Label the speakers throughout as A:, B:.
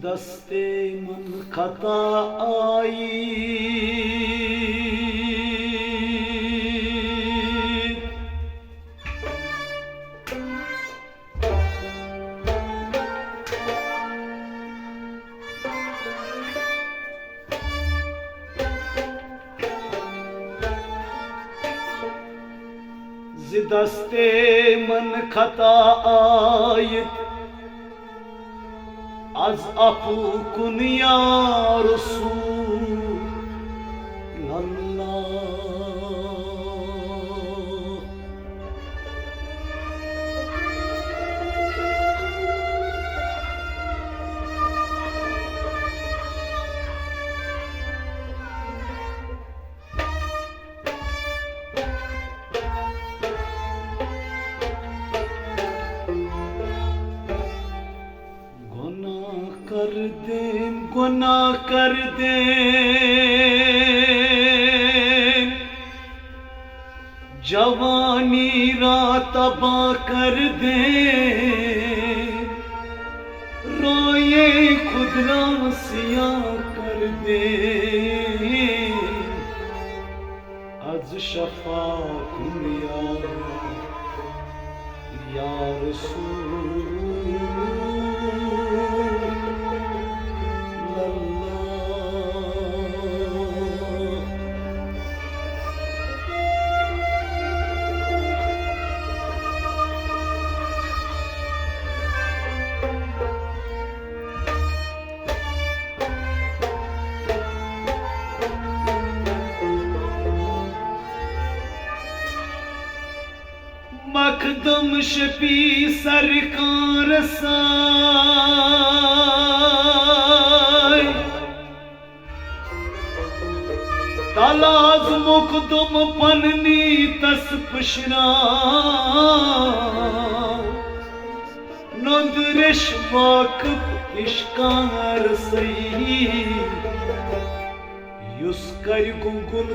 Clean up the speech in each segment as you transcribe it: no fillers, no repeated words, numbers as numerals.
A: दस्ते मन खता आई दस्ते मन खता आई az apukun ya Resulallah. गुनाह कर दे जवानी रात तबा कर दे रोए खुद रासिया कर दे आज शफा दुनिया या रसूल मखदूम शफी सरकार साई तलाज मुकदम पन्नी तस पुशना नंदरिश वाकफ इश्कार सही युस कर गुल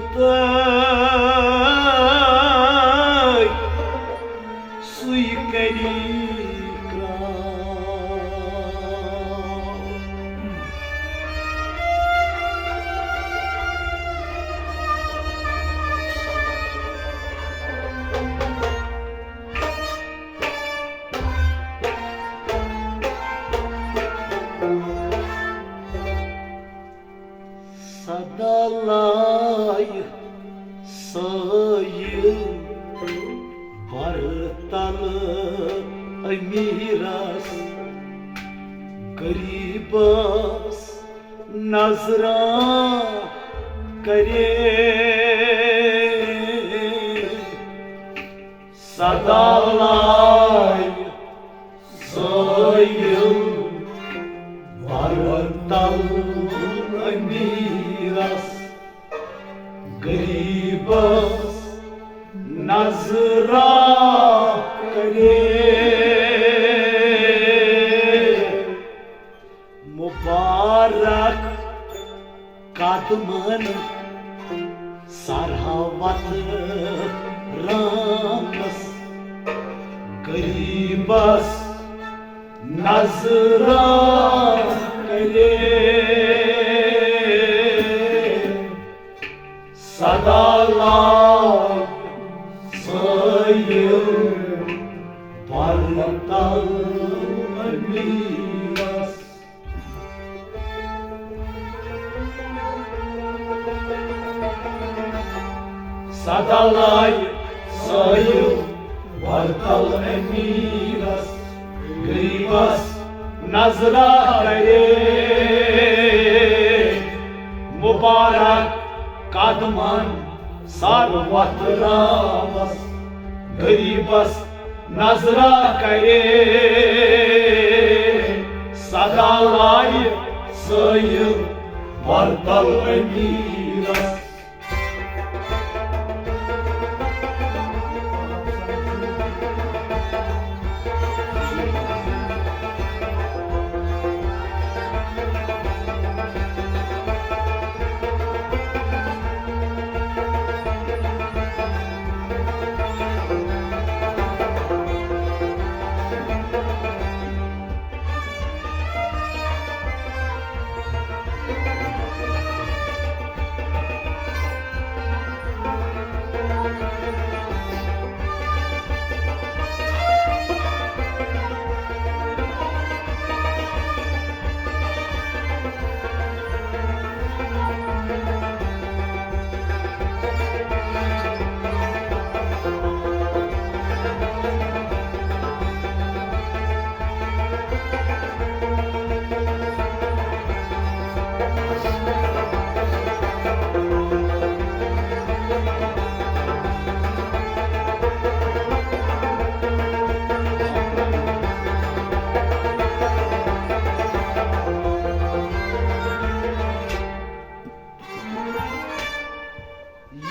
A: सुई करी सदालाई sayıl vartal amiras garibas nazra करे sadalay sayıl vartal amiras गरीबस नजरा करे मुबारक कदमन सरहवत रामस गरीबस नजरा करे Sadalar sayıl parmaktan miras. Sadalar sayıl parmaktan miras. Gribas nazra करे मुबारक कदमन सारवत रावस गरीबस नजरा करे सदा लाय सयिल वर्तल अमीरस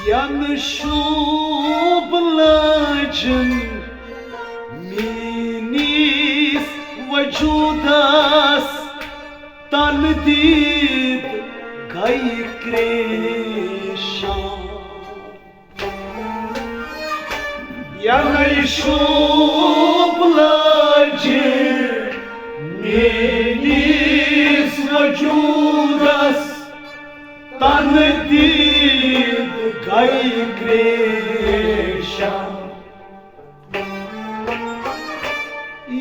A: Yanışıp lacın minis vücudas tanıdid gaykreşan Yanışıp lacın minis vücudas tanıdid gaykreşan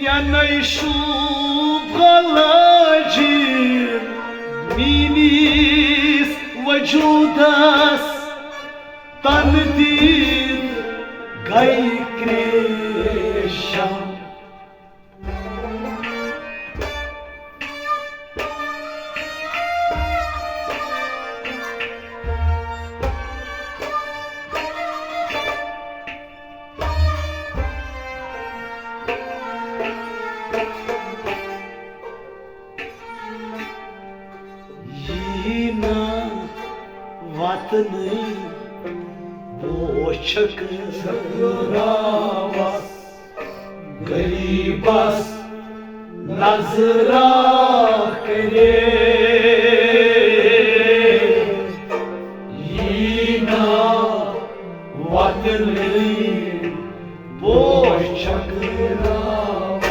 A: Yanışıp galacın minis vücudas tanıdid gaykreşan Vatını boş çakıravas Garibas nazra करे Yina vatını boş çakıravas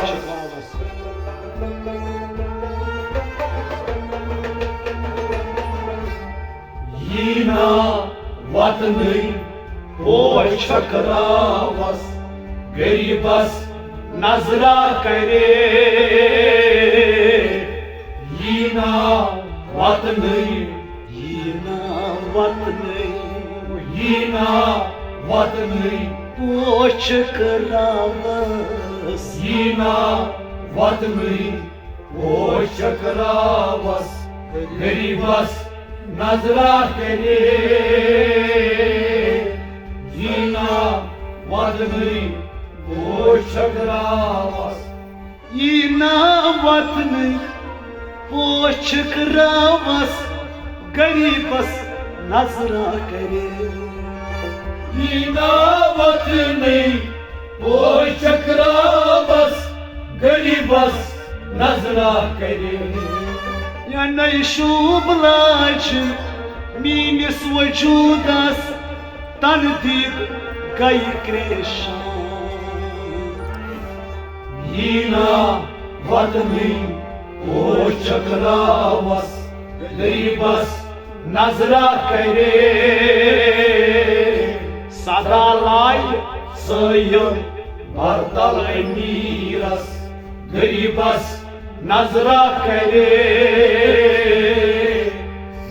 A: Yina vatını boş çakıravas Garibas nazra करे Yina vatını boş çakıravas Yina vatını boş çakıravas Garibas nazra करे Yina vatını boş çakıravas Yina vatını boş çakıravas Garibas nazra करे Yina vatını boş çakıravas Garibas nazra करे Yanışıp lacın minis vücudas tanıdid gaykreşan Yina vatını boş çakıravas Garibas nazra करे sadalai săil bartal emiras garibas nazra kare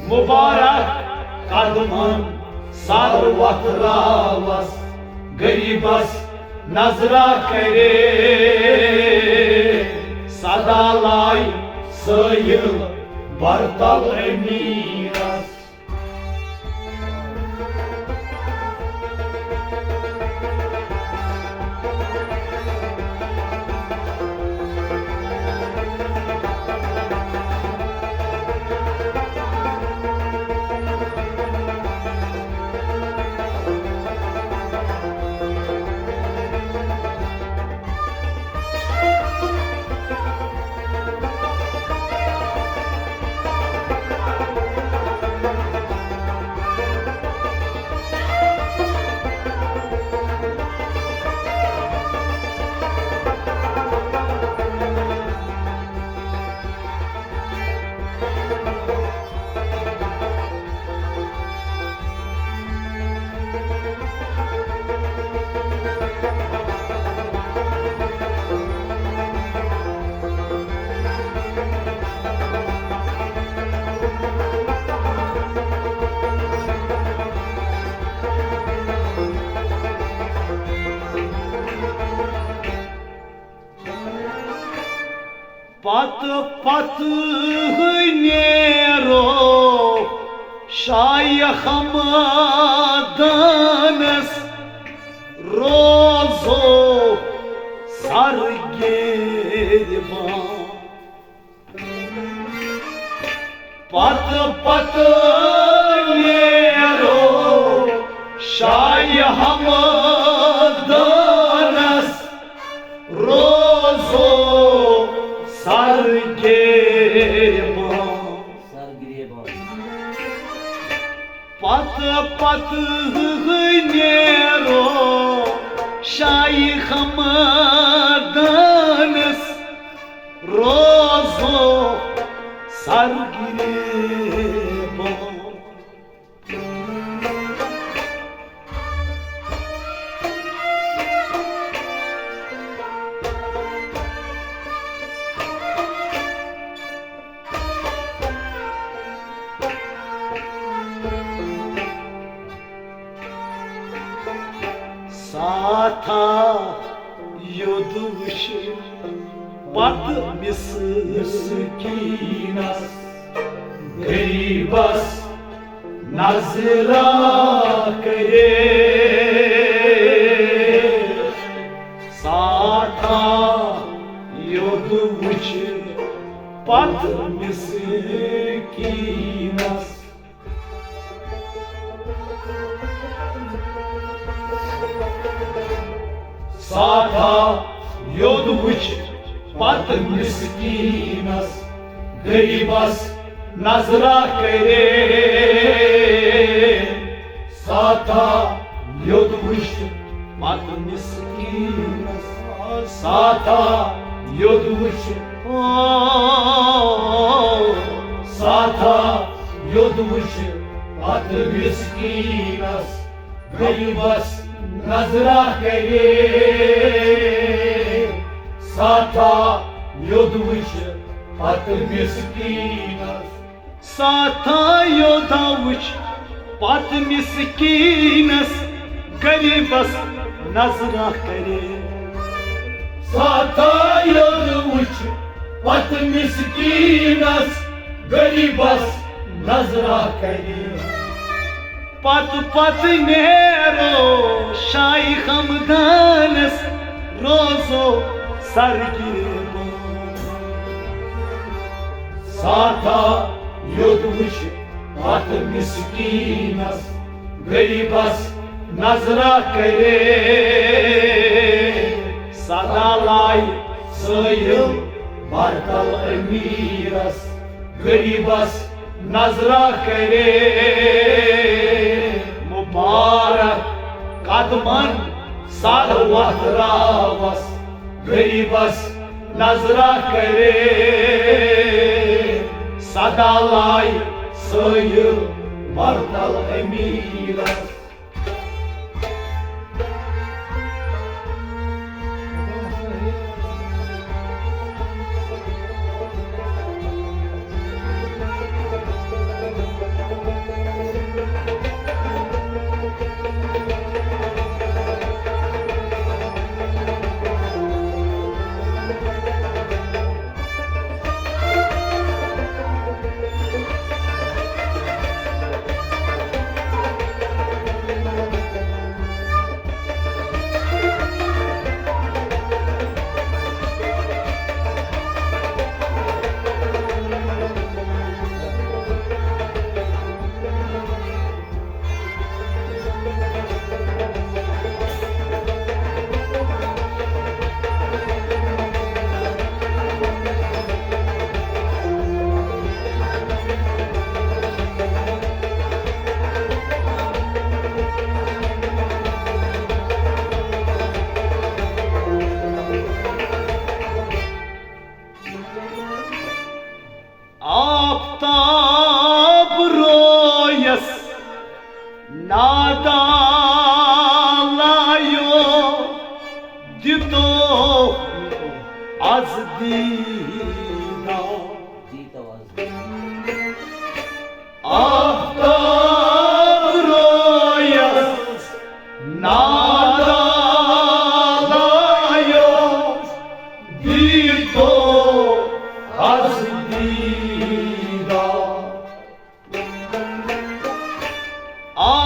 A: mubarak kadman sarvat ravas garibas nazra kare sadalai săil bartal emiras. Pat pat nero Shai Hamadanas Rozo Sargeriba Pat pat nero Shai Hamadanas Rozo Sargeriba Pat pat nero Shai Hamadanas Rozo Sargeriba Sata yoduş pat miskinas garibas nazra kare Sata yoduş pat miskinas Sata yoduç pat miskinas garibas nazra kare Sata yoduç pat miskinas Sata yoduç Sata yoduç pat miskinas garibas nazra kare Sata yoduç pat miskinas Sata yoduç pat miskinas garibas nazra kare Sata yoduç pat miskinas garibas nazra kare Pat pat nero Shai Hamdanas Rozo Sargeriba Sata yoduç pat miskinas garibas nazra kare Sadalai săil bartal emiras garibas nazra kare Mubarak kadman sarvat ravas garibas nazra kare sadalai săil bartal emiras नादालायो दितो आज दीना Aftab Royce नादालायो दितो आज दीना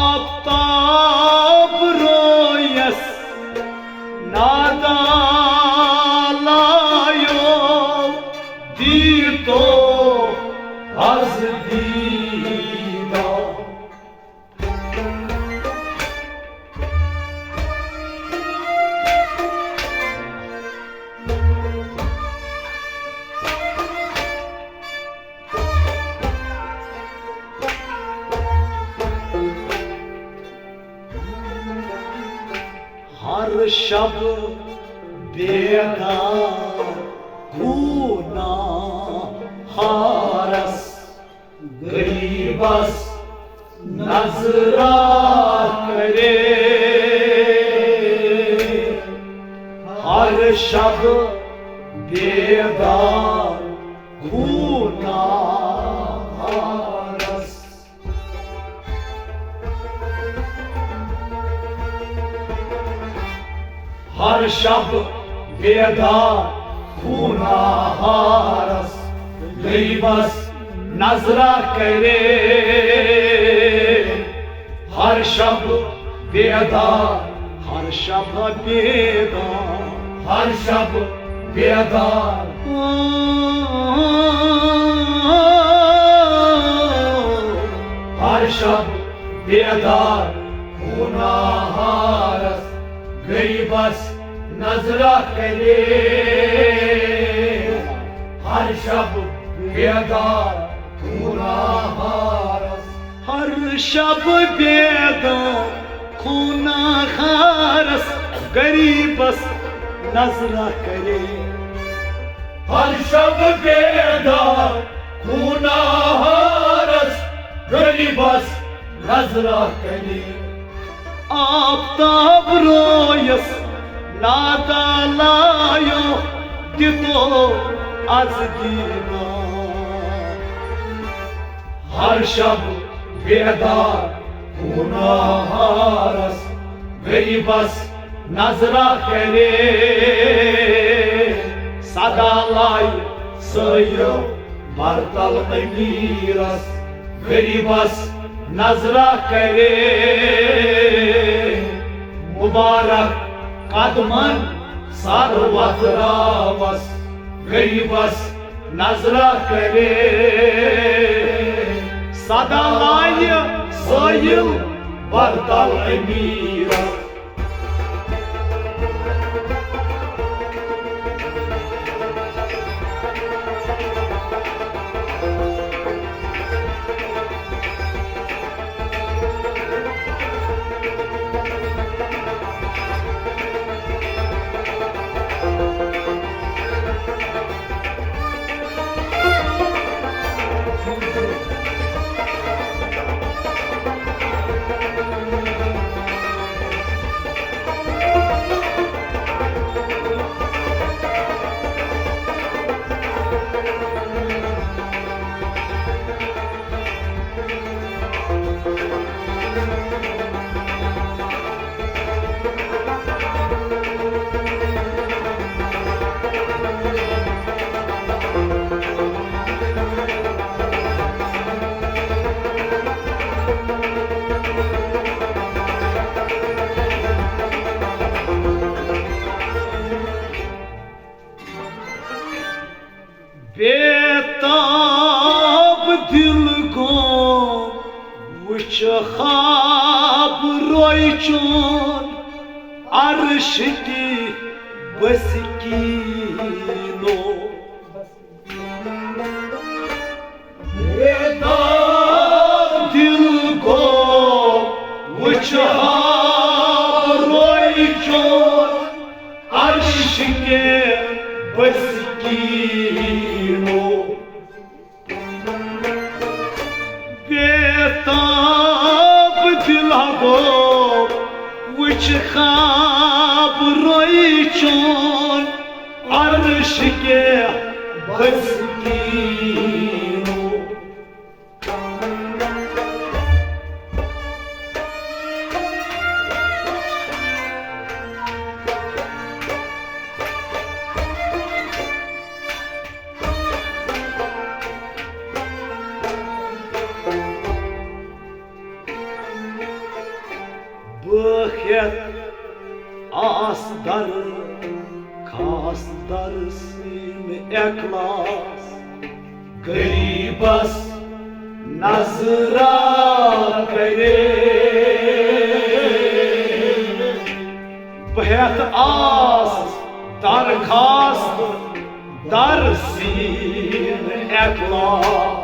A: Aftab Royce नादालायो दितो आज दीना हर शब बेगार खूना हारस गरीबस नजरा करे हर शब बेगार खूना हारस हर शब बेदार खूना हारस गरीबस नजरा करे हर शब बेदार हर शब बेदार हर शब बेदार हर शब बेदार खूना हारस गरीबस नजरा करे हर शब बेदार खूना हारस हर शब बेदार खूना हारस गरीबस नजरा करे हर शब बेदार खूना हारस गरीबस नजरा करे आफ्ताब रोयस नादालायो दितो आज दीना हर शब बेदार खूना हारस गरीबस नजरा करे सदालाई सयो बरतल अमीरस गरीबस नजरा करे मुबारक कदमन सर वतरावस गरीबस नजरा करे सदालाई सोयल बरतल अमीरस बेताब दिल को वुच ख्वाब रोय चोन अर्श की बसकीनो बेताब दिल को वुच ख्वाब रोय चोन अर्श के बसकीनो बेताब दिल वच खाब रोई चोन अर्श के बस्तीनो बखत आस दर खास दर सीम एखलास गरीबस नजरा करे बहत आस दरखास्त दर सीम एखलास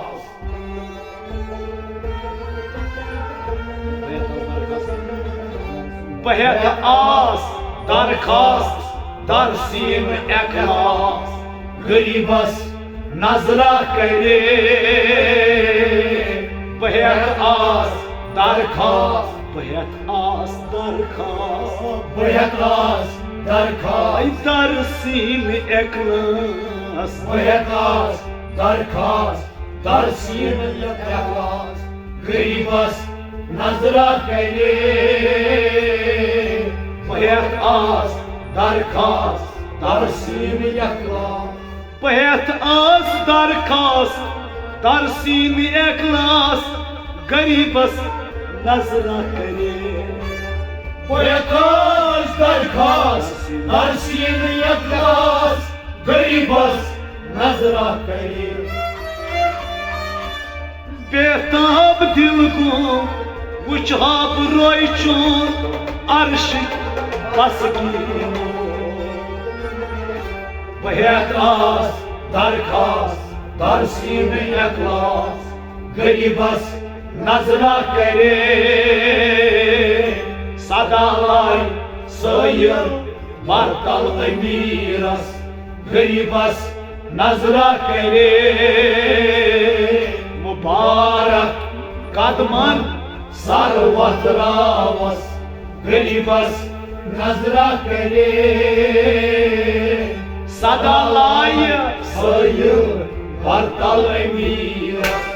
A: बहत आस दरखास्त दर सीम एखलास गरीबस नजरा करे बहत आस दरखास्त बहत आस दरखास्त
B: बहत आस दरखास्त
A: दर सीम एखलास
B: बहत आस दरखास्त दर सीम एखलास गरीबस नजरा करे
A: बहत आस
B: दरखास्त दर सीम एखलास
A: बहत आस दरखास्त दर सीम एखलास गरीबस नजरा करे
B: बहत आस दरखास्त दर सीम एखलास गरीबस नजरा करे
A: बेताब दिल को वुचाब रोई चोन अर्श बसकीनो
B: बहत आस दरखास्त दर सीम एखलास गरीबस नजरा करे
A: सदा लाई
B: सैर बरतल अमीरस गरीबस नजरा करे
A: मुबारक कदमन
B: सर वतरावस गरीबस नजरा करे
A: सदा लाई
B: सैर बरतल अमीरस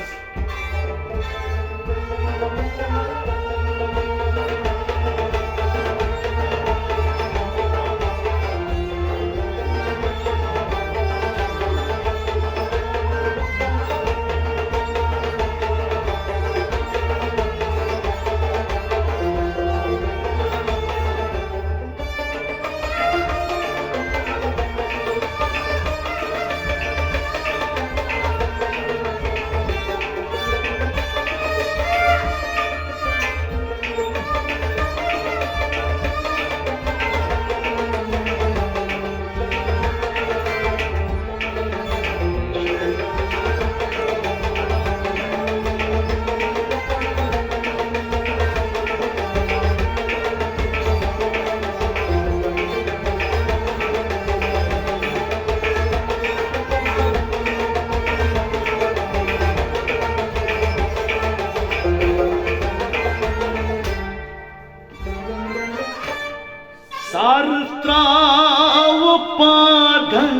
A: सर त्राव पाधन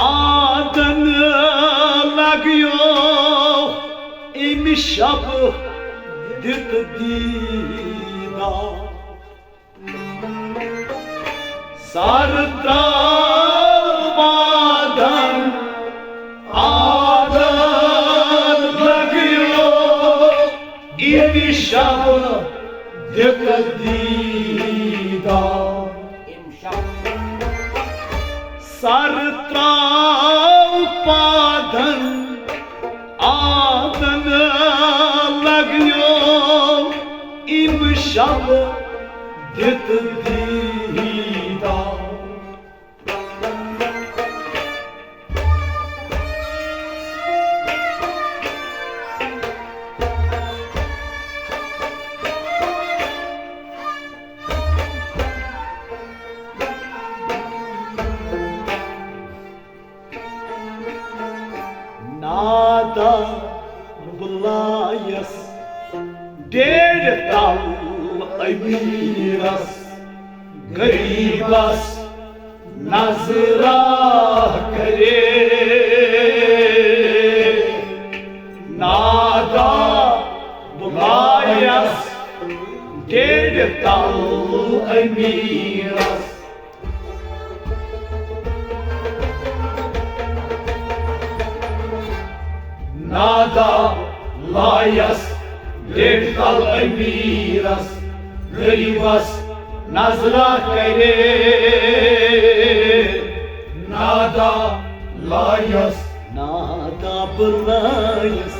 A: आदन लगियो इम शब दित दीदा सर त्राव पाधन आदन लगियो इम शब दित दीदा सर त्राव पाधन आदन लगियो इम शब दित दीदा नादा बुलायस डेढ़ तल
B: अमीरस गरीबस नजरा करे नादा बुलायस डेढ़ तल अमीरस नादा लायस डेढ़ तल अमीरस गरीबस नजरा करे नादा लायस
A: नादा बुलायस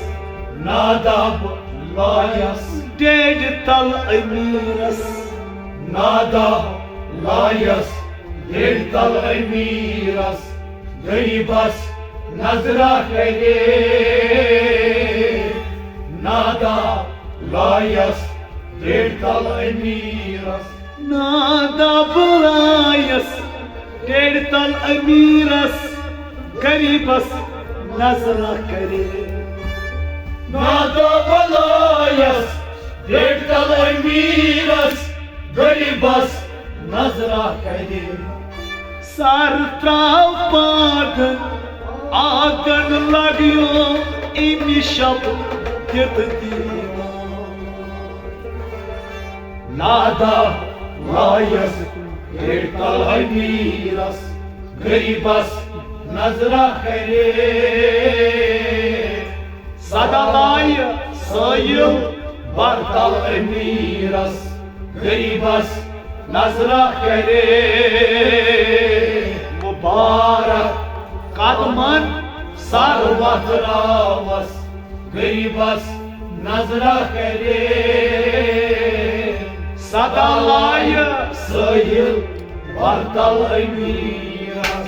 A: डेढ़ तल अमीरस
B: नादा लायस डेढ़ तल अमीरस गरीबस नजरा करे नादा लायस डेढ़ तल अमीरस
A: नादा बुलायस डेढ़ तल अमीरस गरीबस नजरा करे
B: नादा बुलायस डेढ़ तल अमीरस गरीबस नजरा करे
A: सर त्राव पाद आगन लगियो इमी शब दित
B: नादा लायस डेढ़ तल अमीरस गरीबस नजरा करे
A: सदा लाय सयम
B: बरतल अमीरस गरीबस नजरा करे
A: मुबारक कदमन
B: सरवत रावस गरीबस नजरा करे
A: सदा लाय
B: सहिल बरतल अमीरस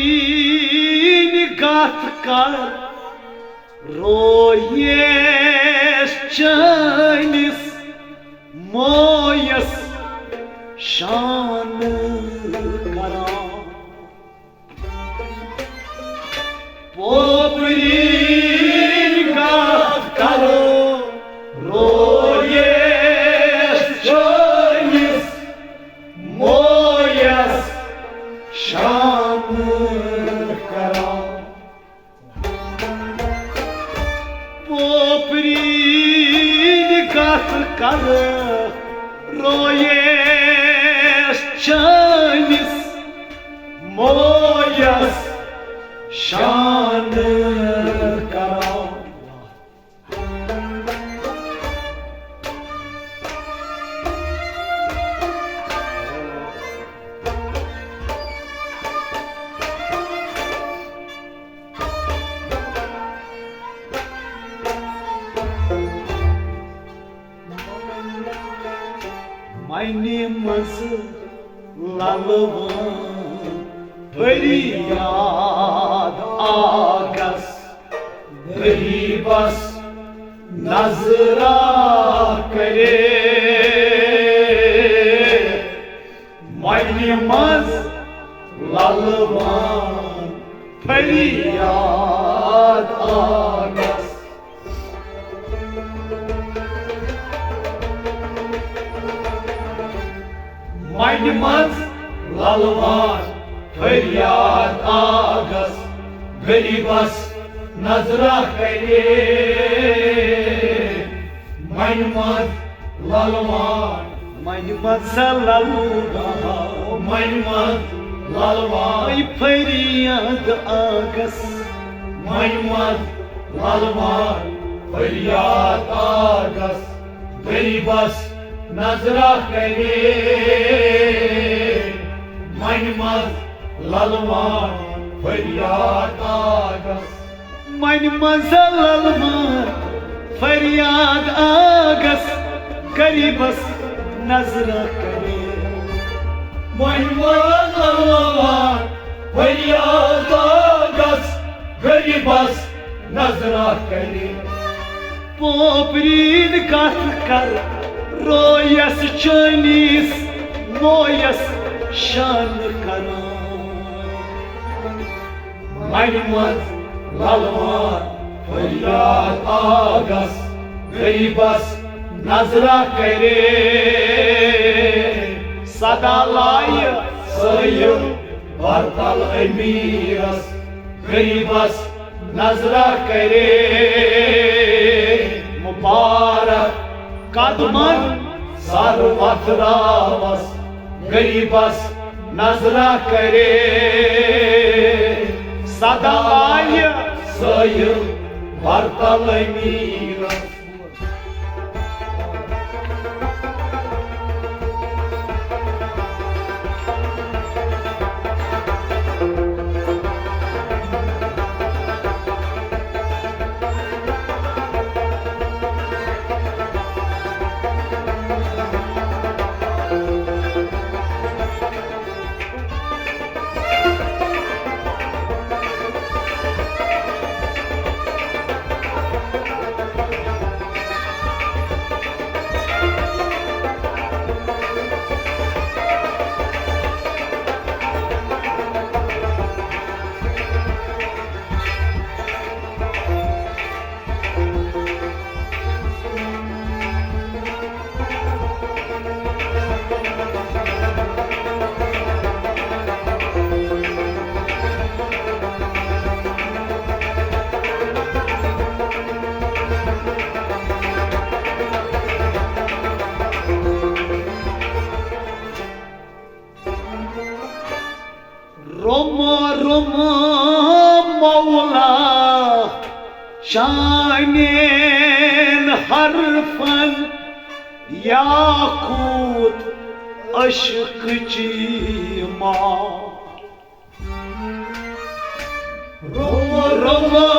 A: पोपरीन कथ कर रोयेस चैनिस मोयस शान करा पोपरीन कथ करो रोयेस चैनिस मोयस शान करा पोपरीन कथ कर रोयेस चैनिस मोयस शान करा मैंने मज ललवान फरियाद आगस
B: गरीबस नजरा करे
A: मैंने मज ललवान फरियाद आगस
B: Mani maz lalvan feryat ağız Garibas nazra kare Mani maz lalvan
A: Mani mazalalvan
B: Mani maz lalvan
A: Ay feryat ağız
B: Mani maz lalvan feryat ağız Garibas nazra kare Mani maz lalvan feryat ağız
A: Mani mazalalvan feryat ağız Garibas nazra kare
B: Mani maz lalvan feryat ağız Garibas nazra kare
A: Poprin katkar Royas çönis Moyas şan kanar
B: Mani maz lalvan feryat ağız Garibas nazra kare
A: Sadalayı
B: Sayın vartal emiras Garibas nazra kare Mubarak
A: Kadman
B: sarvat ravas Garibas nazra kare
A: Sadalayı
B: Sayın vartal emiras
A: Roma Roma Mevla Şanin harfan Yakut aşkıcıma Roma Roma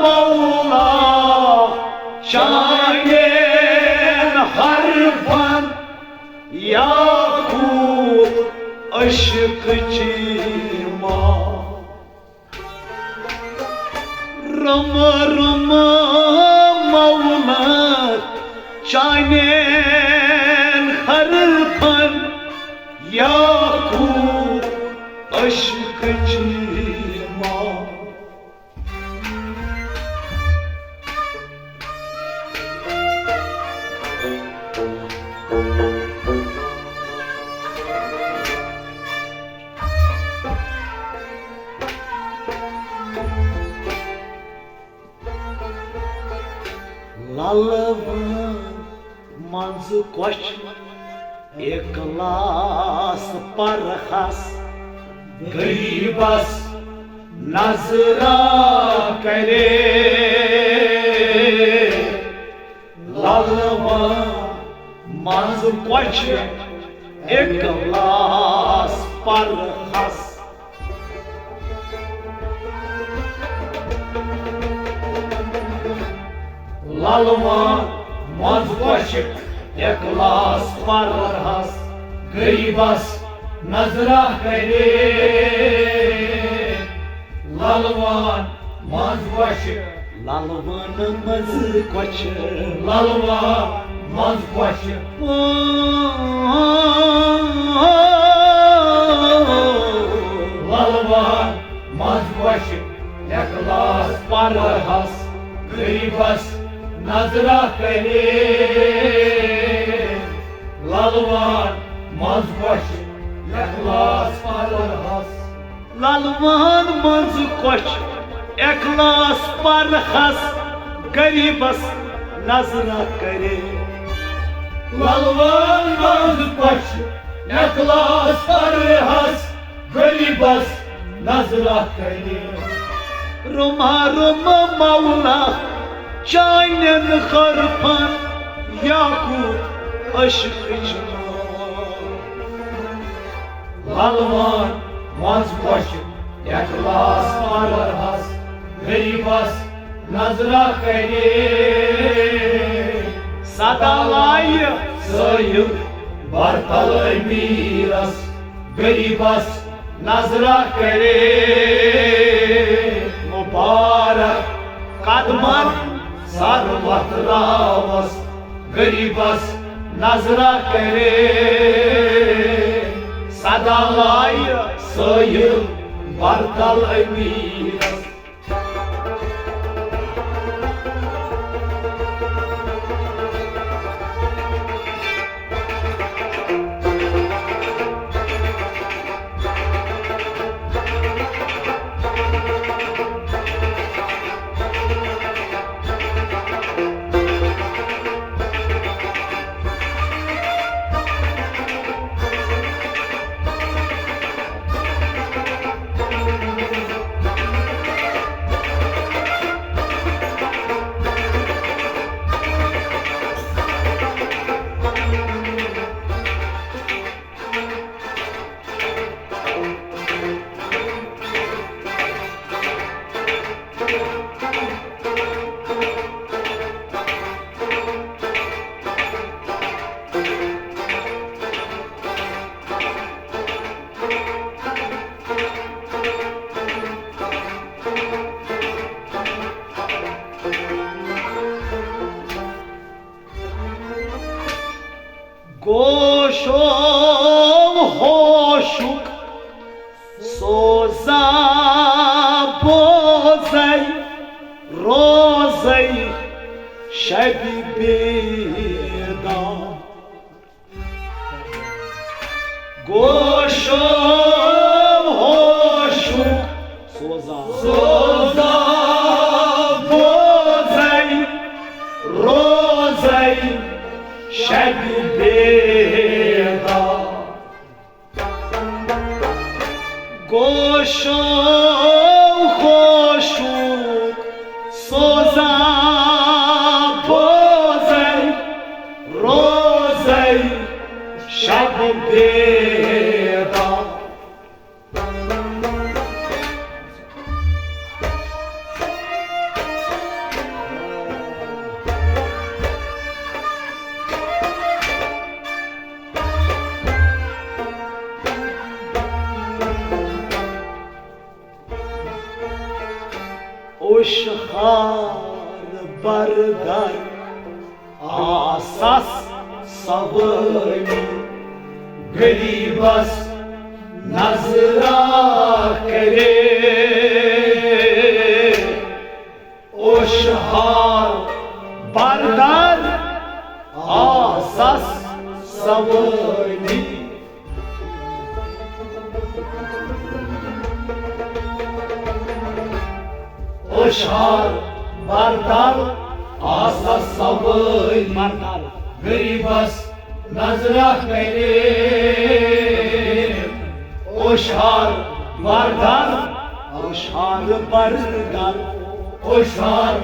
A: Mevla Şanin harfan Yakut aşkıcıma Rama Rama Mevla Şainen harpan Yakut aşkıcıma Lalvan manzı koş Eklas parhas
B: Garibas nazra kare
A: Lalvan manzı koş Eklas parhas
B: Lalvan mazbaşık eklas parhas Garibas nazra kare Lalvan mazbaşık
A: Lalvanımızı koş
B: Lalvan mazbaşık Lalvan mazbaşık eklas parhas Garibas nazra kare Lalvan maz başı yaklas parhas
A: lalvan maz koş eklas parhas garibas nazra करे
B: lalvan maz başı yaklas parhas garibas nazra करे
A: Roma Roma Mavla Cainen harpan Yakut aşık içma
B: lalvan maz başı yaklas parhas garibas nazra करे
A: Sadalayı
B: sayıp bartalı miras garibas nazra करे
A: Mübarek kadman
B: sarvat ravas garibas nazra करे
A: Sadalayı
B: sayıp bartalı miras
A: Goşom hoşuk Soza bozay Rozay Şebi bedam Goşom hoşuk Soza
B: soza
A: bozay Rozay Şebi bedam Goşom hoşuk Soza bozay Rozay Şebi bedam Uşhar bardar asas savani
B: garibas nazra करे
A: Uşhar bardar asas savani
B: Oşar bardar asas savani
A: Bardar
B: garibas nazra करे
A: Uşhar bardar Uşhar bardar
B: Oşar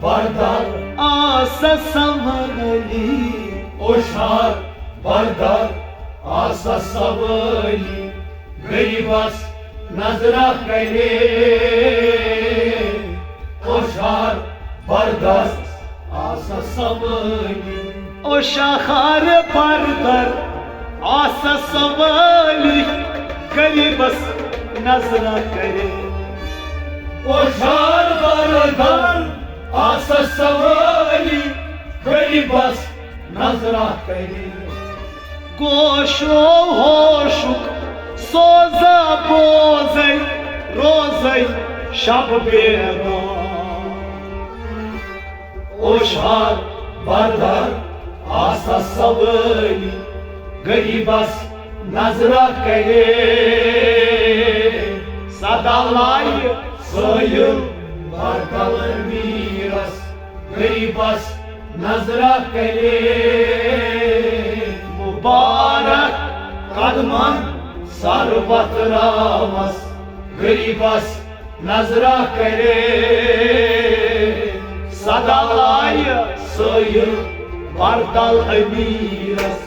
B: bardar
A: asas savani
B: Oşar bardar asas savani garibas nazra करे Oşar bardar asas savani
A: O şahar bardar asas savani garibas nazra करे
B: Oşar bardar asas savani garibas nazra करे
A: Goşo hoşuk Soza bozay Rozay Şab bedam
B: Oşar bardar asas savani garibas नजरा करे
A: सदालाय
B: soil बरकल मीरस गरीबस नजरा करे
A: मुबारक
B: कदमन सरबत रामस गरीबस नजरा करे
A: सदालाय
B: soil बरकल अमीरस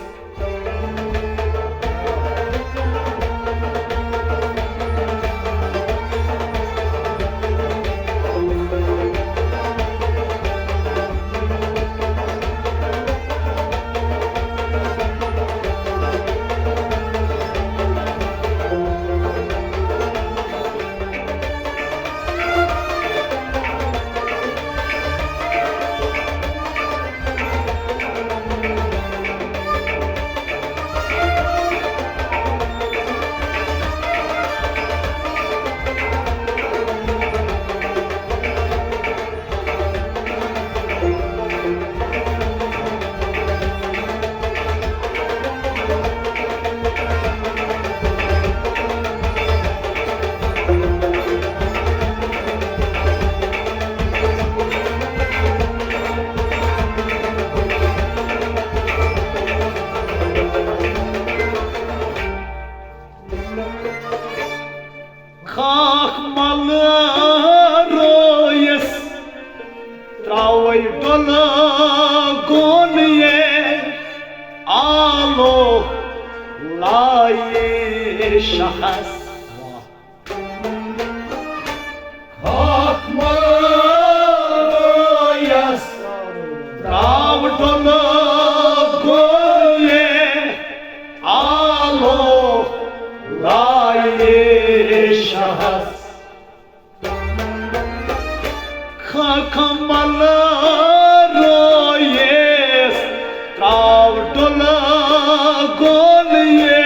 A: खाक मल रोयस त्रावै डोल गोन ये आलो लाये शखस
B: Hakmayas
A: त्राव डोल गोन ये आलो लाये शखस खाकमल रोयस त्राव डोल गोन ये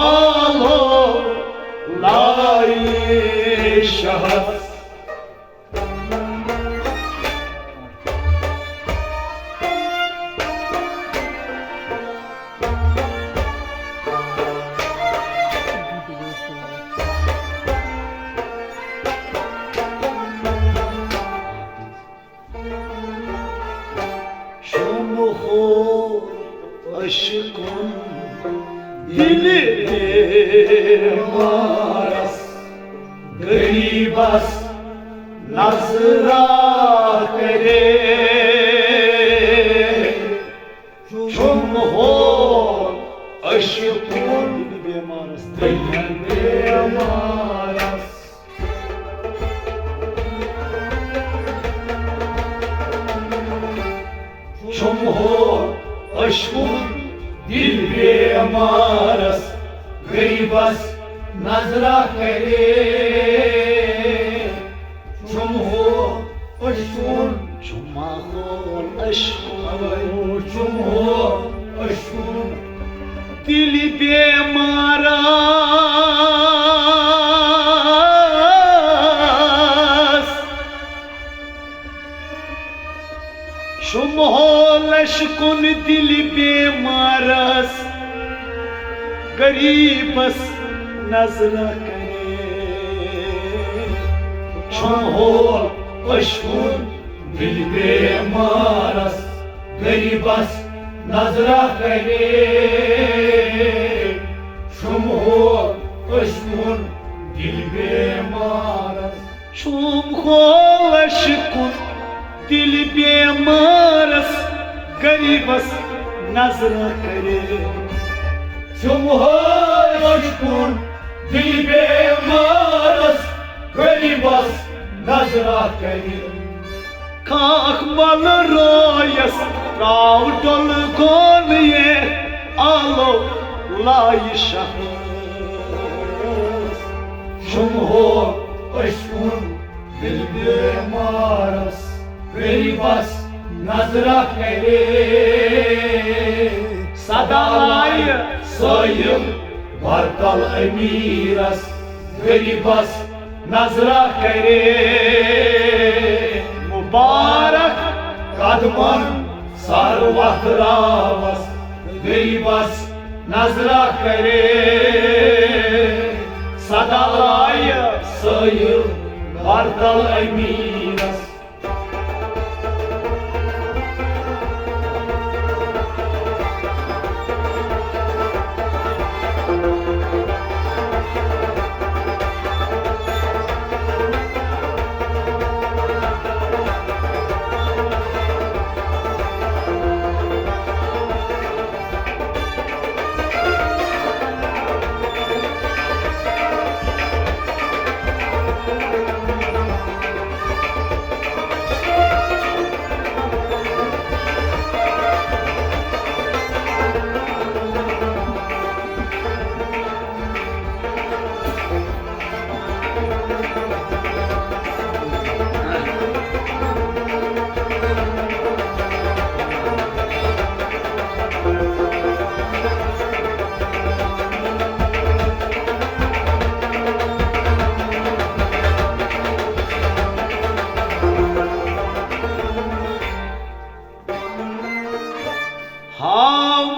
A: आलो लाये शहस aşkın dili
B: Maras Garibas Nazra Kare
A: Çum ho aşkın dili maras
B: Dili Maras
A: Çum ho aşkın
B: दिल बेमारस गरीबस नजरा करे चुम हो अशुन
A: Çuma hol aşkın
B: चुम हो अशुन
A: dili bemaras Şum hol aşkın dili bemaras Garibas nazra kare
B: चुम हो अशुन दिल बेमारस गरीबस नजरा करे चुम हो अशुन दिल बेमारस
A: Çum hol aşkın dili bemaras Garibas nazra kare
B: चुम हो अशुन दिल बेमारस गरीबस नजरा करे
A: Kalkmal royas Rav dol gonye Alo layi şahıs
B: चुम हो अशुन दिल बेमारस गरीबस नजरा करे
A: Sadalay
B: soyum vartal emiras गरीबस नजरा करे
A: Mübarek
B: कदमन सारवत रावस गरीबस नजरा करे सदा लाय साहिल वार्तल अमीरस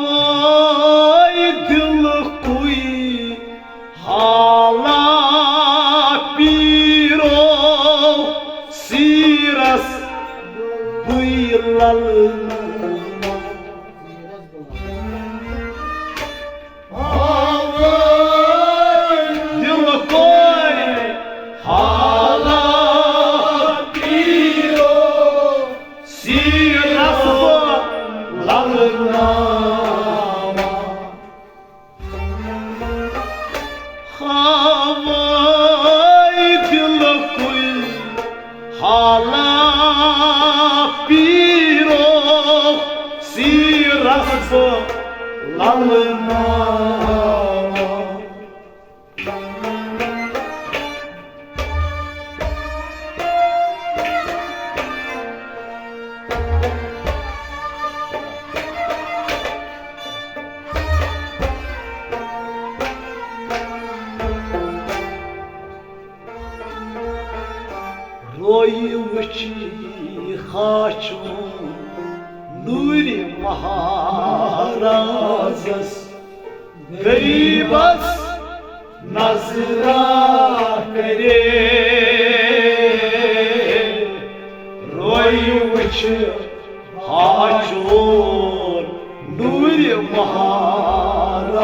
A: Havay dil kuy hala piro siras buylal dil kuy hala piro siras buylal Havay dil kuy hala piro siras buylal Roy vıçı haçun nuri maharazas garibas nazra kare Roy vıçı haçun nuri maharazas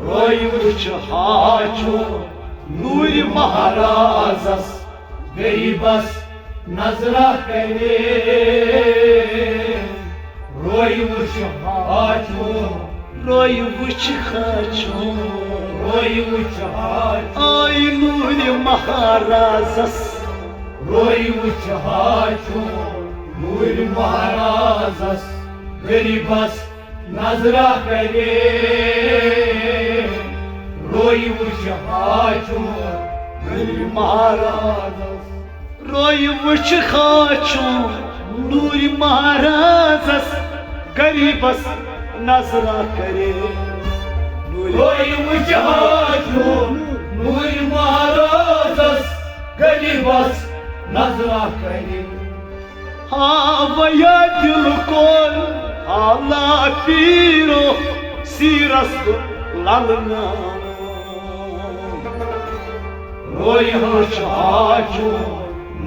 A: Roy vıçı haçun nuri maharazas
B: गरीबस नजरा करे रोय वुछ हाचो
A: Roy vıçı haçun
B: रोय वुछ हाचो
A: ay nuri maharazas
B: रोय वुछ हाचो नूर महाराजस गरीबस नजरा करे रोय वुछ हाचो नूर महाराजस
A: Roy vıçı haçun nuri maharazas garibas nazra kare
B: रोय वुछ हाचो नूर महाराजस गरीबस नजरा करे
A: Havaya dil kol hala piro siras lalna
B: रोय वुछ हाचो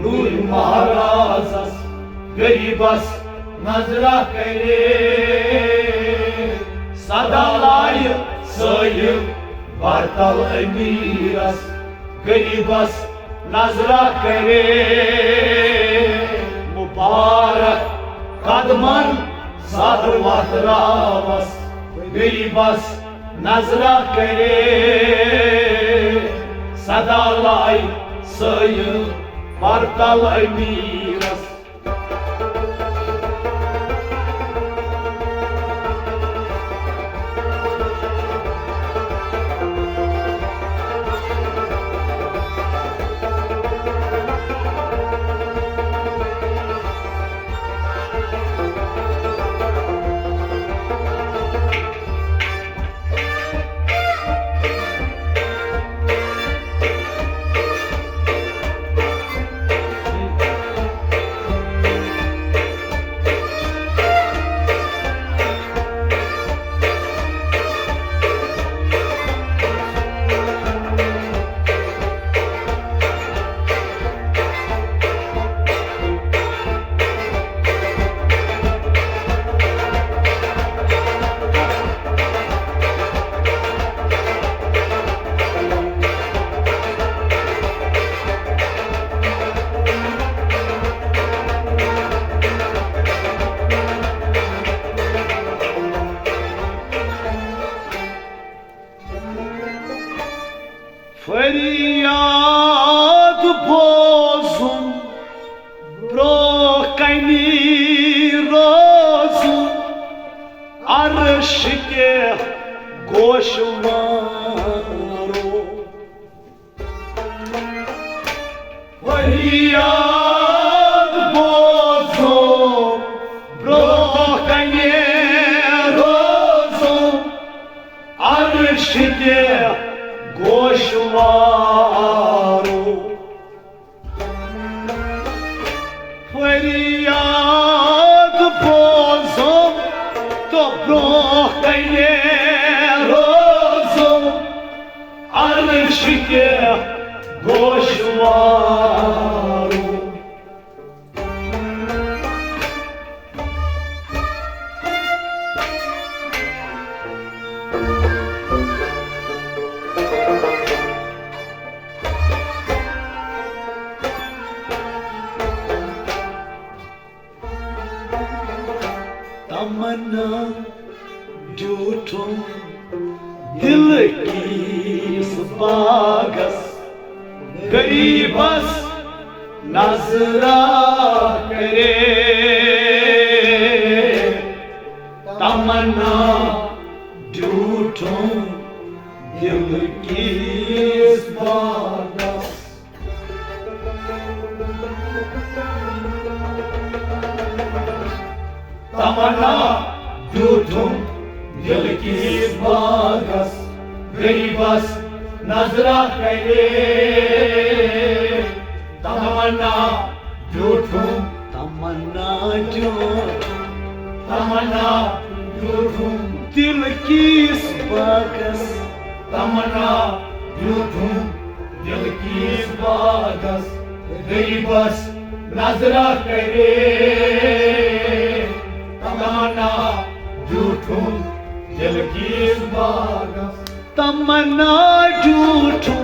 B: नूर महाराजस गरीबस नजरा करे सदा लाय साहिल वार्तल अमीरस गरीबस नजरा करे मुबारक कदमन साधु वातरावस गरीबस नजरा करे सदा लाय साहिल वार्तल अमीरस
A: Feryat bozum Brokayni rozum Arşike goşvaro Feryat bozum Brokayni rozum Arşike goşvaro Feryat bozum Dobrokayne rozum Arşike goşvaro तमन्ना झूठों दिल की इस बागस गरीबस नजरा करे तमन्ना झूठों दिल की इस बागस तमन्ना झूठों दिल की बागस गरीबस नजरा करे तमन्ना झूठों तमन्ना झूठों दिल की बागस तमन्ना झूठों दिल की बागस गरीबस नजरा करे तमन्ना झूठों दिल की बागस तमन्ना झूठों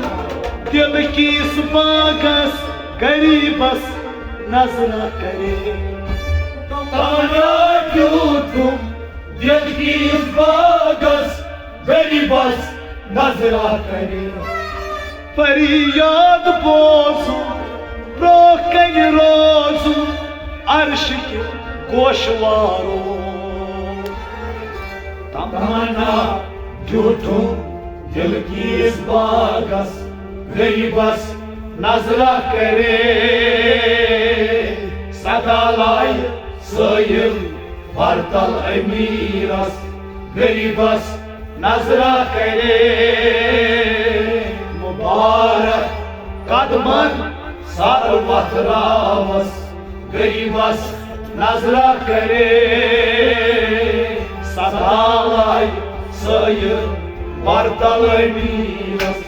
A: दिल की बागस गरीबस नजरा करे तमन्ना झूठों दिल की बागस गरीबस नजरा करे फरियाद बोझूं ब्रोकन रोज़ूं अर्श के गोशवारो तमन्ना झूठों दिल की बागस गरीबस नजरा करे सदा लाई सयल बरतल अमीरस गरीबस नजरा करे मुबारक कदमन सारवत रावस गरीबस नजरा करे सदालाई सयल बरतल अमीरस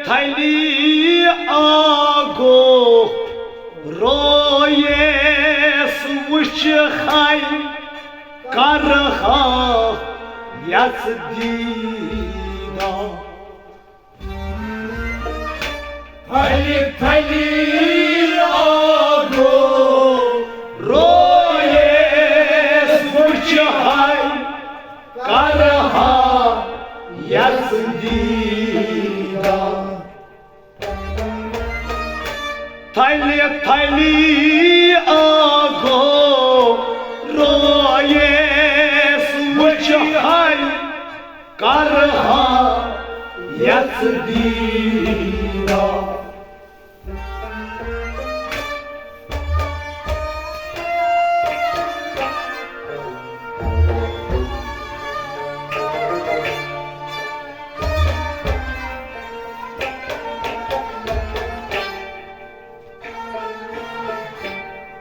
A: थैली आगो रोयेस वुच खाई करहा यस दीना थैली आगो रोयेस वुच खाई करहा यस दीना थैली थैली आगो रोये सुच हाय करहा
B: यच दीरा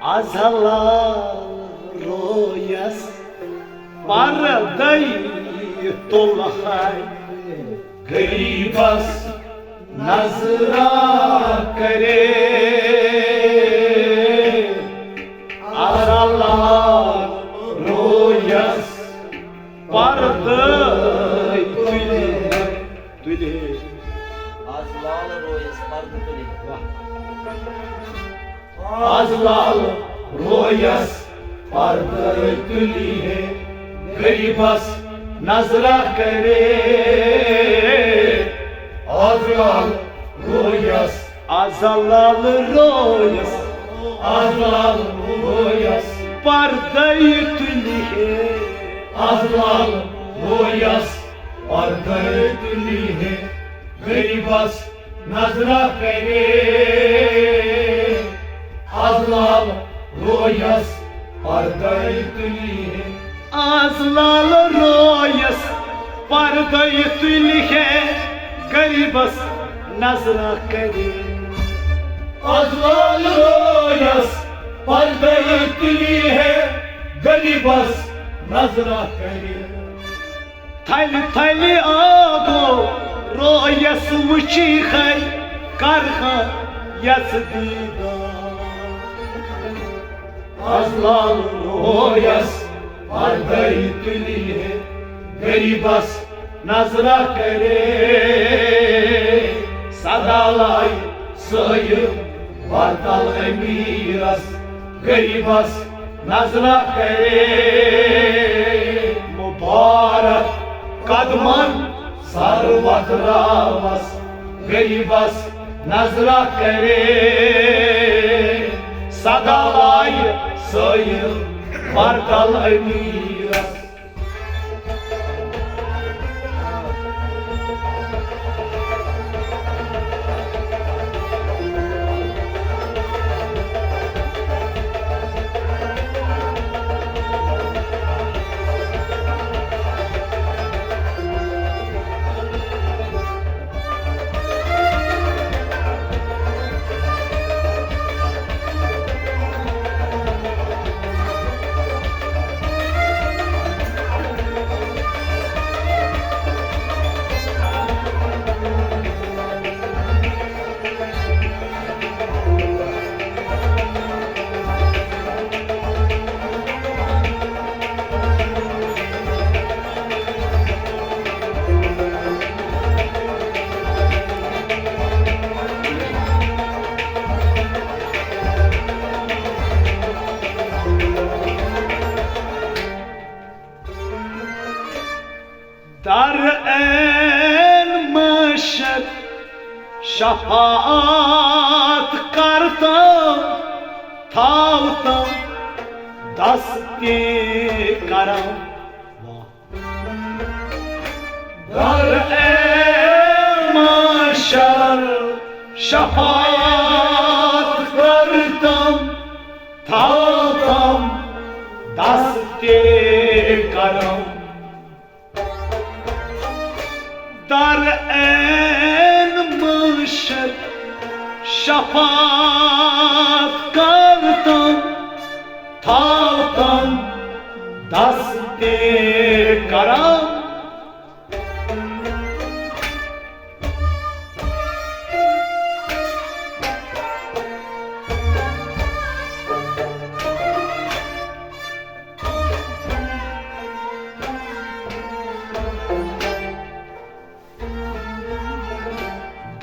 A: azala royas parday tolhay
B: गरीबस नजरा करे
A: azala
B: रोयस
A: parday tülhe
C: Azlal royas pardı tuli.
B: आजलाल रोयस पर्दे तुली है गरीबस नजरा करे आजलाल रोयस
A: azalal royas
B: आजलाल रोयस
A: parday tülhe
B: आजलाल रोयस पर्दे तुली है गरीबस नजरा करे आजलाल रोयस पर्दे तुली है
A: azlal royas parday tülhe garibas nazra kare
B: आजलाल रोयस पर्दे तुली है गरीबस नजरा करे
A: थैली थैली आगो royas uchi khay karha yasdida
B: आजलाल रोयस पर्दे तुली है गरीबस नजरा करे सदालाई सयı vartal emiras गरीबस नजरा करे मुबारक कदमन सारवत रावस गरीबस नजरा करे सदालाई सयı vartal emiras
A: dar en maşet şafaat kartam tavtam dasti karam
B: dar maşar
A: şafaat kartam tavtam dasti karam dar en müşet şafaat kartam tavtam dasti karam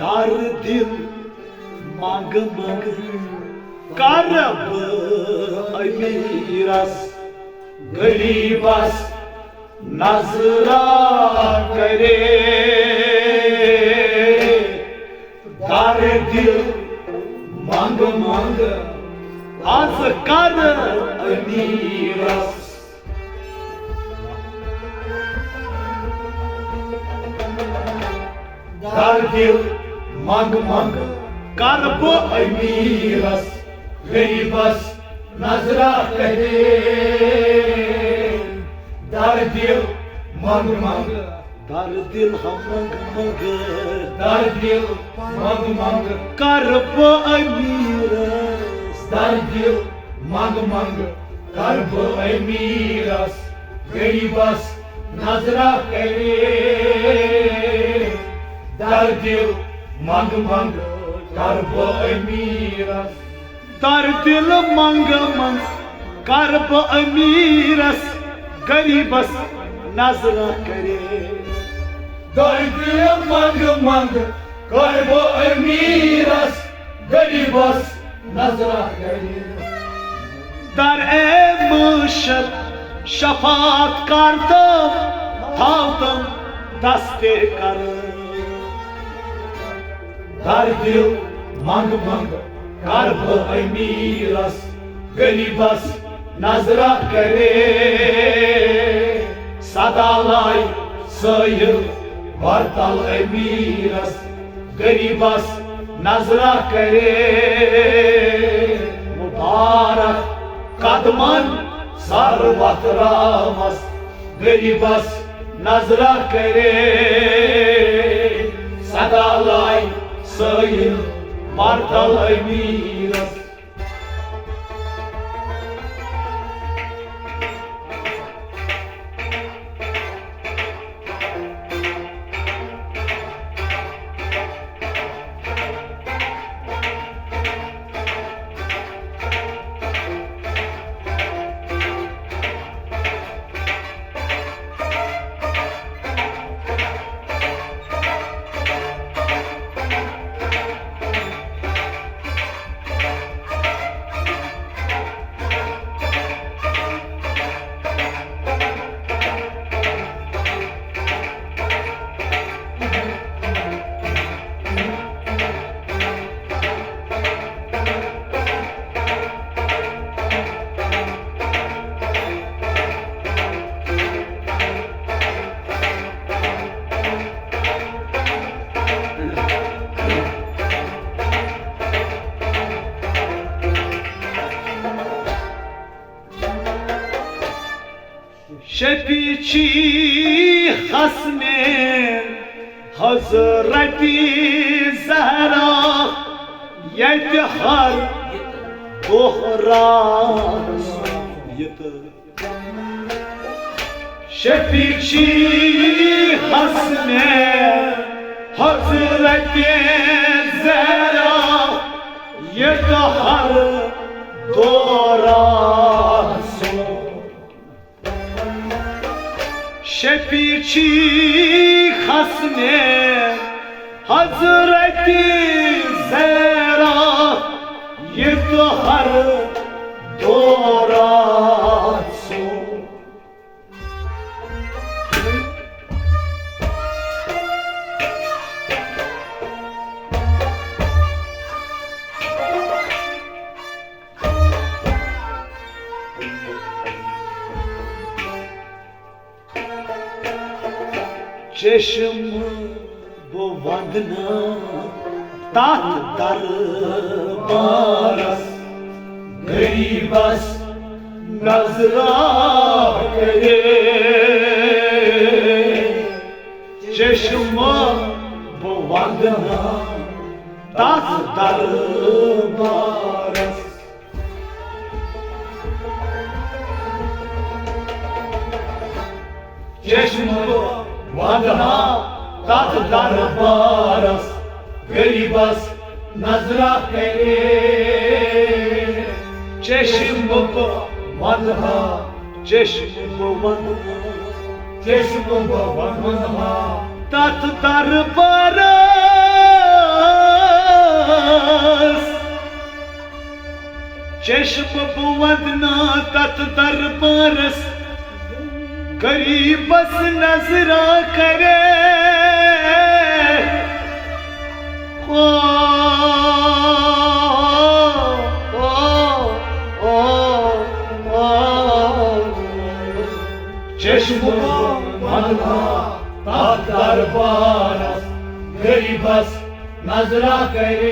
A: dar dil mang mang karab amiras
B: गरीबस नजरा करे dar dil mang मंग
A: आज कर
B: अमीरस dar dil मंग
A: कर बो
B: अमीरस गरीबस नजरा करे dar dil मंग
A: दर दिल हम मंग
B: dar dil मंग
A: कर बो अमीरस
B: dar dil मंग कर्ब अमीरस गरीबस नजरा करे dar dil मंग कर्ब अमीरस
A: दर दिल मंग कर बो अमीरस गरीबस नजरा करे
B: dar dil मंग कर्ब अमीरस गरीबस नजरा करे
A: در امشب شفاعت کردم تاودم دست کرم
B: dar dil मंग कर्ब अमीरस गरीबस नजरा करे sadalay sayıl vartal अमीरस गरीबस नजरा करे
A: मुबारक
B: कदमन sarvat ramas गरीबस नजरा करे sadalay sayıl vartal अमीरस
A: शफीची हसने Hazrati Zahra यत हर दोहरा शफीची हसने हजरती जहरा यत हर दोहरा शफीची हसने हजरती ज़हरा ये तो हर दौरा सो चश्म वो वंदना तात दरबारस
B: गरीबस नजरा करे
A: चश्म वो वंदना तात दरबारस
B: चश्म वंदना तात दरबारस गरीबस नजरा करे
A: चश्म वो वंदना
B: चश्म वंदना
A: तात दरबारस चश्म वो वंदना तात दरबारस गरीबस नजरा करे
B: नजरा करे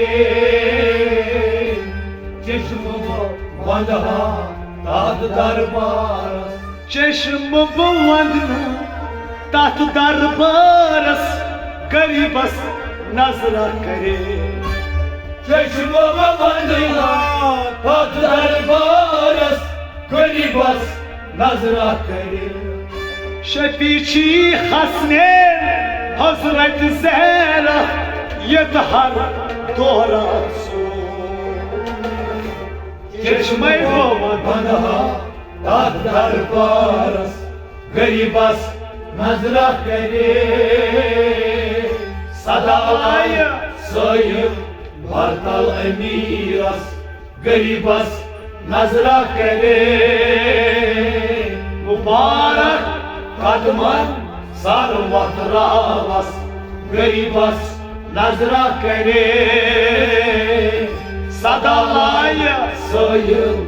B: चश्म वंदना तात दरबारस
A: चश्म वंदना तात दरबारस गरीबस नजरा करे
B: चश्म वंदना तात दरबारस गरीबस नजरा करे
A: शफीची हसनैन हजरत ज़हरा यतहर दोहरा
B: चश्मे वंदना तात दरबारस गरीबस नजरा करे सदाय सोयम भरतल अमीरस गरीबस नजरा करे मुबारक कदमन सर वतरावस गरीबस नजरा करे सदाय सोयम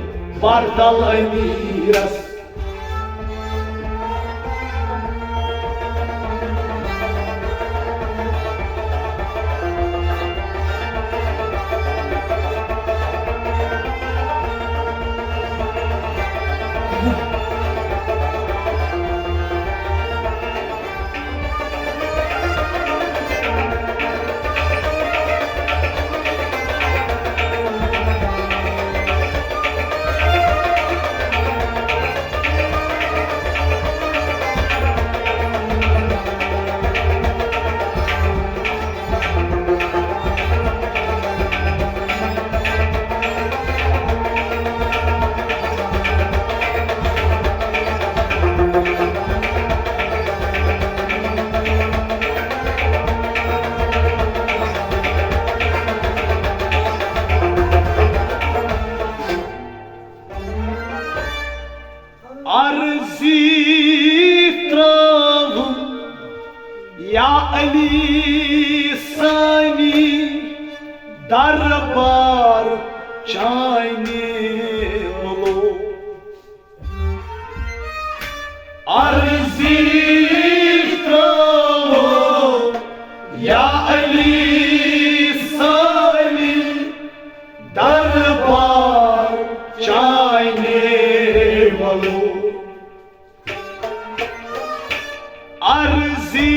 B: भरतल अमीरस अर्जी त्रावुम या अली सानी दरबार चाइने वलो अर्जी त्रावुम या अली सानी दरबार चाइने वलो अर्जी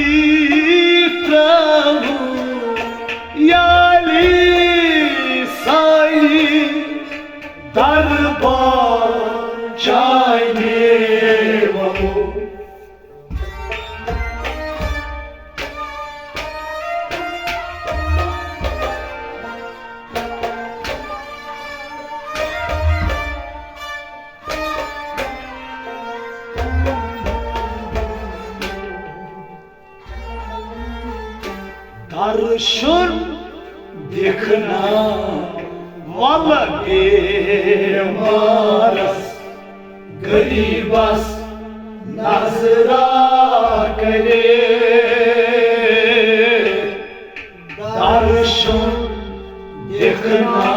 B: त्रावु याली साई दरबार चाइने वलो दर्शन देखना वाला बेमारस गरीबस नजरा करे दर्शन देखना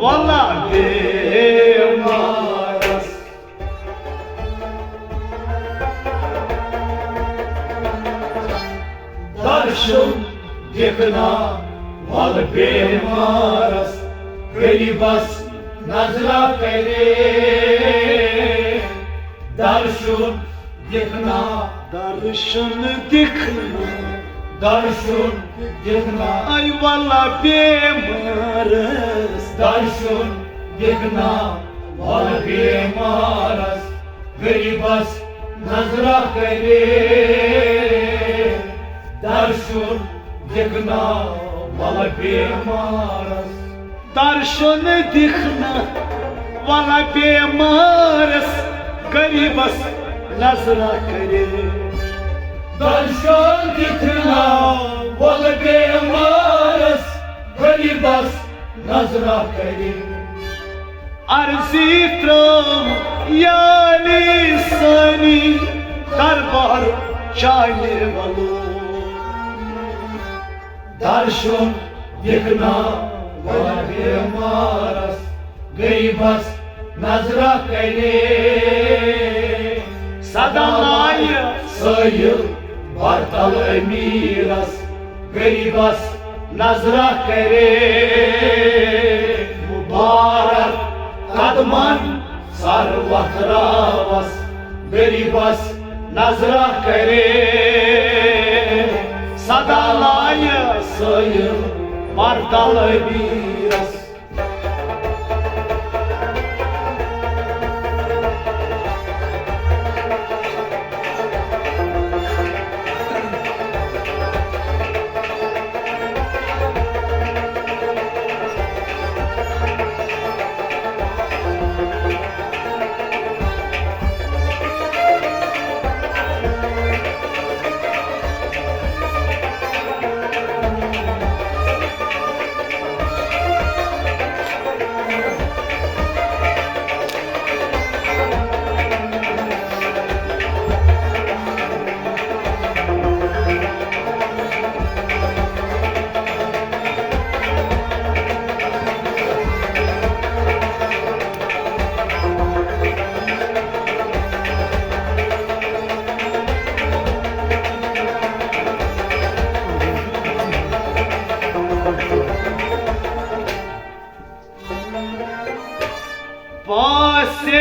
B: वाला बेमारस दर्शन देखना वाल बेमारस गरीबस नजरा करे दर्शन देखना दर्शन देखना आई वाला बेमारस दर्शन देखना वाल बेमारस गरीबस नजरा करे दर्शन देखना वाला बेमारस दर्शन देखना वाला बेमारस गरीबस नजरा करे दर्शन देखना वाला बेमारस गरीबस नजरा करे अर्जी त्रावुम याली सानी दरबार चाइने वलो दर्शन देखना वाला बेमारस गरीबस नजरा करे सदाय सोयम भरतल अमीरस गरीबस नजरा करे मुबारक कदमन सर वथरावस गरीबस नजरा करे
A: सदा लाय
B: सयम मर्दल वीरस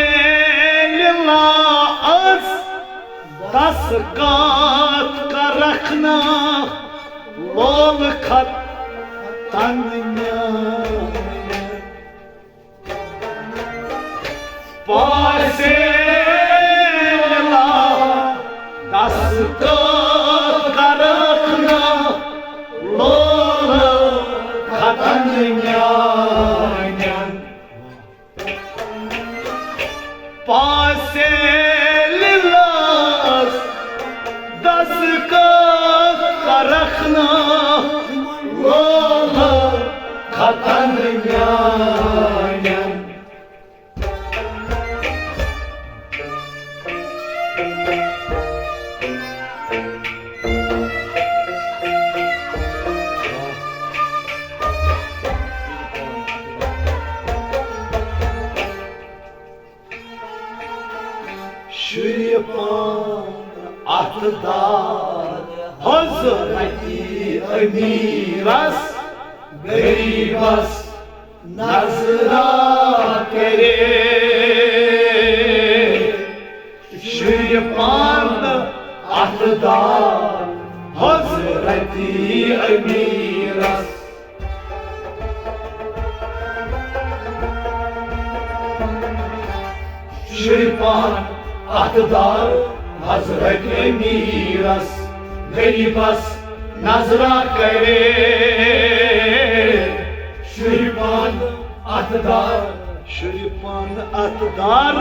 A: पासेला अस दस कात का रखना लोल खत तंगना पासेला दस कात का रखना लोल खत तंगना पासे लिलास दस का रखना लोहा खतन ज्ञान अतदार हजरती अमीरस गरीबस नजरा करे श्रीपान अतदार हजरती अमीरस श्रीपान अतदार हजरत अमीरस गरीबस नजरा करे श्रीपान अतदार श्रीपान अतदार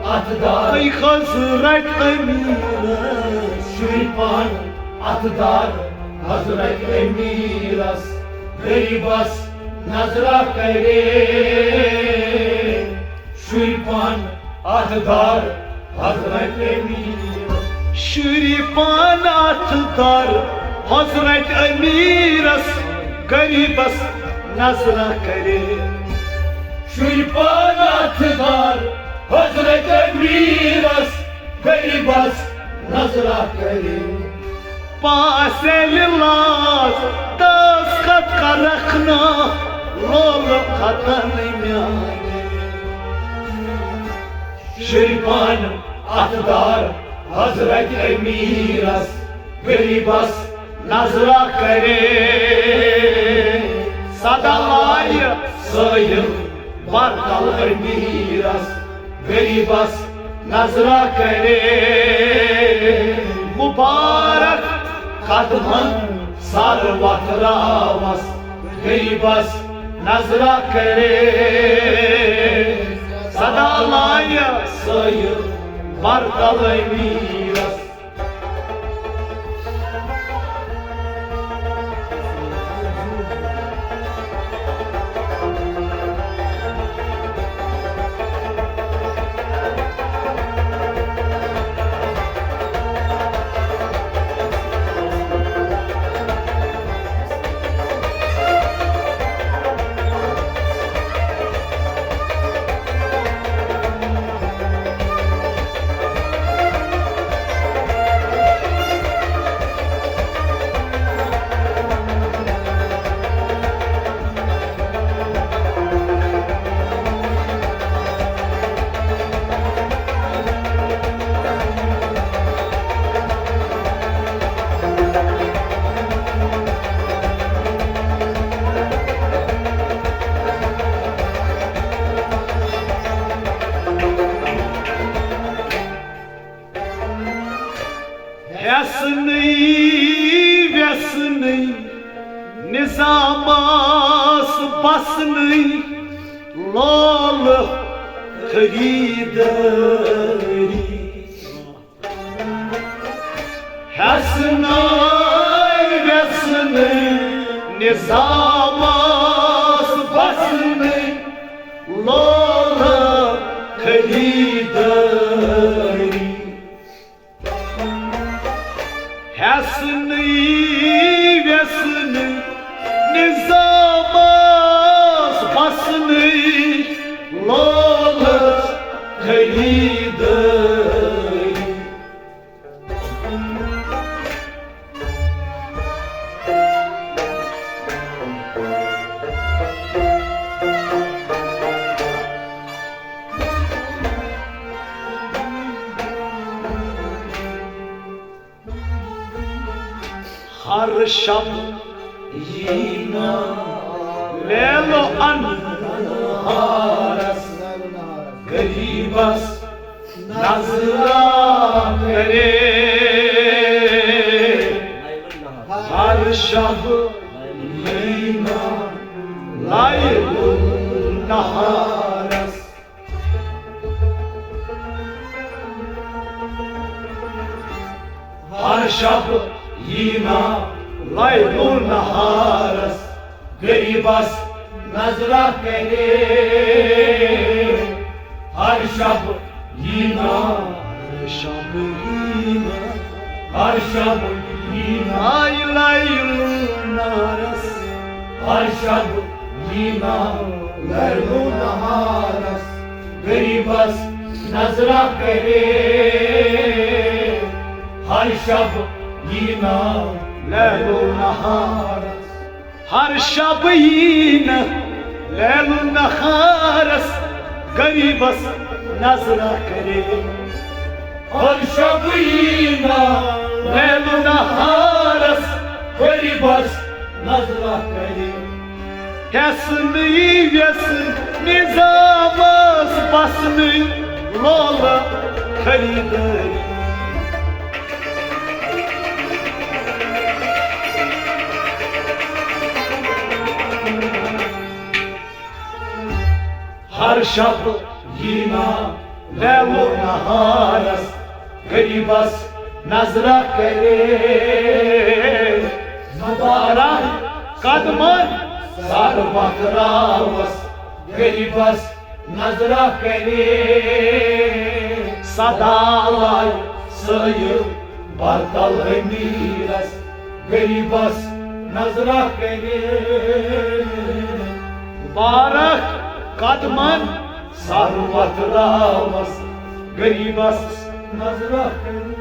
A: हजरत अमीरस
B: श्रीपान अतदार हजरत अमीरस गरीबस नजरा करे श्रीपान अतदार हजरत
A: श्रीपान अतदार हजरत अमीरस गरीबस नजरा करे
B: श्रीपान अतदार हजरत अमीरस गरीबस नजरा करे
A: पासे लिलास दस खत का रखना लोल खतन म्याने
B: श्रीपान अतदार हजरत अमीरस गरीबस नजरा करे
A: सदा लाय
B: सयम मर्दल अमीरस गरीबस नजरा करे
A: मुबारक
B: कदमन सर वथरावस गरीबस नजरा करे
A: सदा लाय
B: सयम मर्दल अमीरस
A: basını lol krideri Hasnay vesını nizamas basını lol krideri Hasnı vesını nizamas basını lol krideri Har şam yina lelo anharas garibas nazra kare Har şam yina laylo naharas Har şam yina laylu naharas garibas nazra kare har şab yina har şab yina ay laylu naharas har şab yina laylu naharas garibas nazra kare har şab yina lelo naharas har şab yina lelo naharas garibas nazra kare har şab yina lelo naharas garibas nazra kare Hasnı vesın nizamas basını lola krideri Har şab yina lelo naharas garibas nazra kare Mubarak kadman sarvat ravas garibas nazra kare Sadalay sayıl bartal miras garibas nazra kare Mubarak kadman sarvat ravas garibas nazra kare